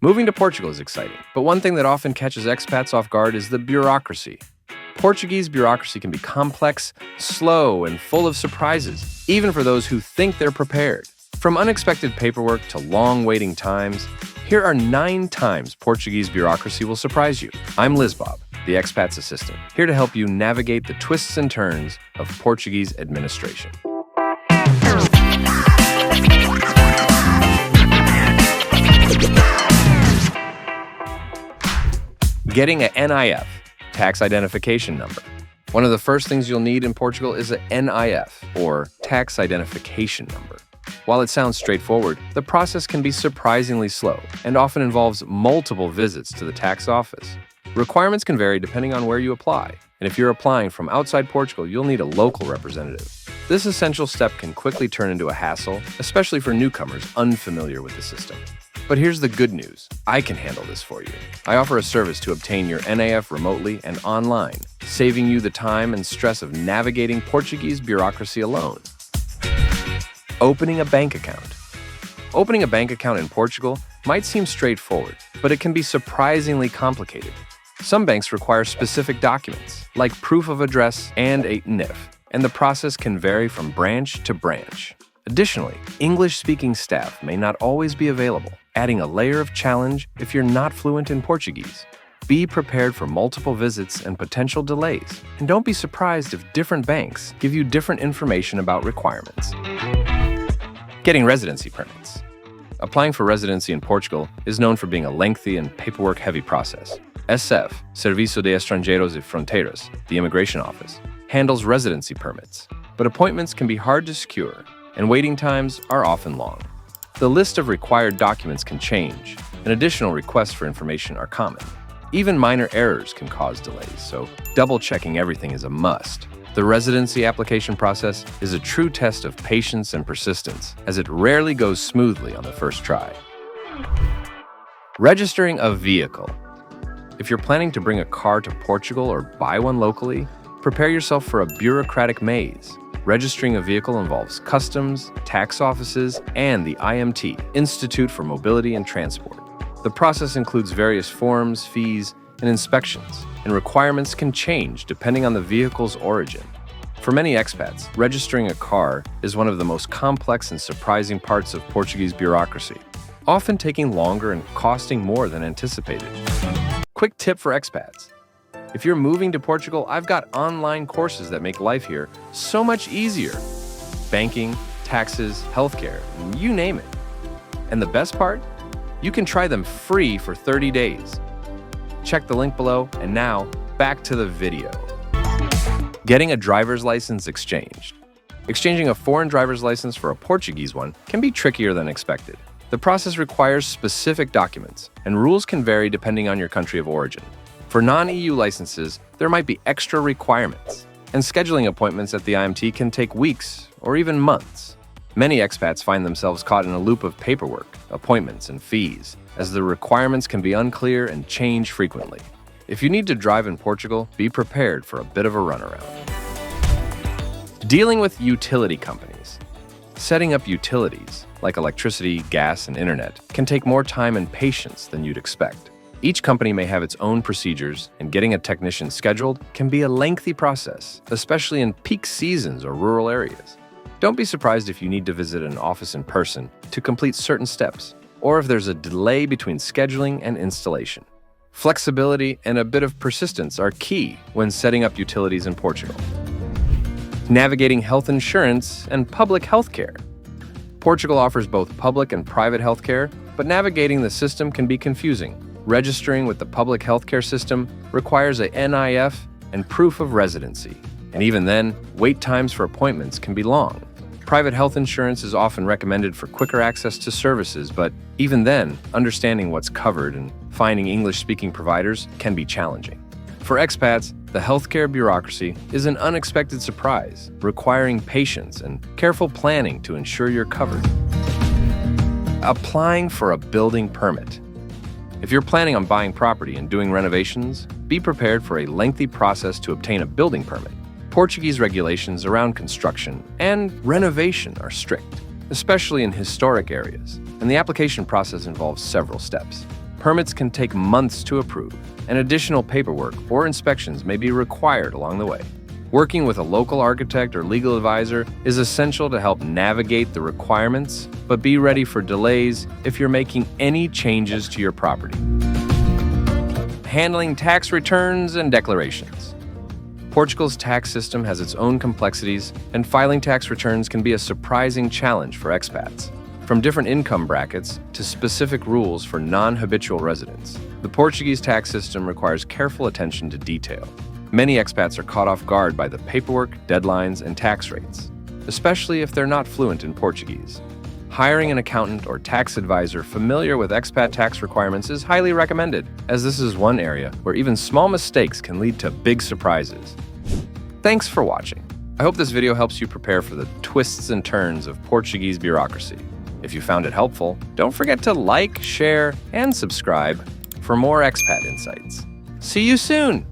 Moving to Portugal is exciting, but one thing that often catches expats off guard is the bureaucracy. Portuguese bureaucracy can be complex, slow, and full of surprises, even for those who think they're prepared. From unexpected paperwork to long waiting times, here are 9 times Portuguese bureaucracy will surprise you. I'm Liz Bob, the expat's assistant, here to help you navigate the twists and turns of Portuguese administration. Getting a NIF, tax identification number. One of the first things you'll need in Portugal is a NIF, or tax identification number. While it sounds straightforward, the process can be surprisingly slow and often involves multiple visits to the tax office. Requirements can vary depending on where you apply, and if you're applying from outside Portugal, you'll need a local representative. This essential step can quickly turn into a hassle, especially for newcomers unfamiliar with the system. But here's the good news. I can handle this for you. I offer a service to obtain your NIF remotely and online, saving you the time and stress of navigating Portuguese bureaucracy alone. Opening a bank account. Opening a bank account in Portugal might seem straightforward, but it can be surprisingly complicated. Some banks require specific documents, like proof of address and a NIF, and the process can vary from branch to branch. Additionally, English-speaking staff may not always be available, adding a layer of challenge if you're not fluent in Portuguese. Be prepared for multiple visits and potential delays, and don't be surprised if different banks give you different information about requirements. Getting residency permits. Applying for residency in Portugal is known for being a lengthy and paperwork-heavy process. SF, Serviço de Estrangeiros e Fronteiras, the immigration office, handles residency permits, but appointments can be hard to secure, and waiting times are often long. The list of required documents can change, and additional requests for information are common. Even minor errors can cause delays, so double-checking everything is a must. The residency application process is a true test of patience and persistence, as it rarely goes smoothly on the first try. Registering a vehicle. If you're planning to bring a car to Portugal or buy one locally, prepare yourself for a bureaucratic maze. Registering a vehicle involves customs, tax offices, and the IMT, Institute for Mobility and Transport. The process includes various forms, fees, and inspections, and requirements can change depending on the vehicle's origin. For many expats, registering a car is one of the most complex and surprising parts of Portuguese bureaucracy, often taking longer and costing more than anticipated. Quick tip for expats. If you're moving to Portugal, I've got online courses that make life here so much easier. Banking, taxes, healthcare, you name it. And the best part? You can try them free for 30 days. Check the link below, and now, back to the video. Getting a driver's license exchanged. Exchanging a foreign driver's license for a Portuguese one can be trickier than expected. The process requires specific documents, and rules can vary depending on your country of origin. For non-EU licenses, there might be extra requirements, and scheduling appointments at the IMT can take weeks or even months. Many expats find themselves caught in a loop of paperwork, appointments, and fees, as the requirements can be unclear and change frequently. If you need to drive in Portugal, be prepared for a bit of a runaround. Dealing with utility companies. Setting up utilities, like electricity, gas, and internet, can take more time and patience than you'd expect. Each company may have its own procedures, and getting a technician scheduled can be a lengthy process, especially in peak seasons or rural areas. Don't be surprised if you need to visit an office in person to complete certain steps, or if there's a delay between scheduling and installation. Flexibility and a bit of persistence are key when setting up utilities in Portugal. Navigating health insurance and public health care. Portugal offers both public and private health care, but navigating the system can be confusing. Registering with the public healthcare system requires a NIF and proof of residency, and even then, wait times for appointments can be long. Private health insurance is often recommended for quicker access to services, but even then, understanding what's covered and finding English-speaking providers can be challenging. For expats, the healthcare bureaucracy is an unexpected surprise, requiring patience and careful planning to ensure you're covered. Applying for a building permit. If you're planning on buying property and doing renovations, be prepared for a lengthy process to obtain a building permit. Portuguese regulations around construction and renovation are strict, especially in historic areas, and the application process involves several steps. Permits can take months to approve, and additional paperwork or inspections may be required along the way. Working with a local architect or legal advisor is essential to help navigate the requirements, but be ready for delays if you're making any changes to your property. Handling tax returns and declarations. Portugal's tax system has its own complexities, and filing tax returns can be a surprising challenge for expats. From different income brackets to specific rules for non-habitual residents, the Portuguese tax system requires careful attention to detail. Many expats are caught off guard by the paperwork, deadlines, and tax rates, especially if they're not fluent in Portuguese. Hiring an accountant or tax advisor familiar with expat tax requirements is highly recommended, as this is one area where even small mistakes can lead to big surprises. Thanks for watching. I hope this video helps you prepare for the twists and turns of Portuguese bureaucracy. If you found it helpful, don't forget to like, share, and subscribe for more expat insights. See you soon!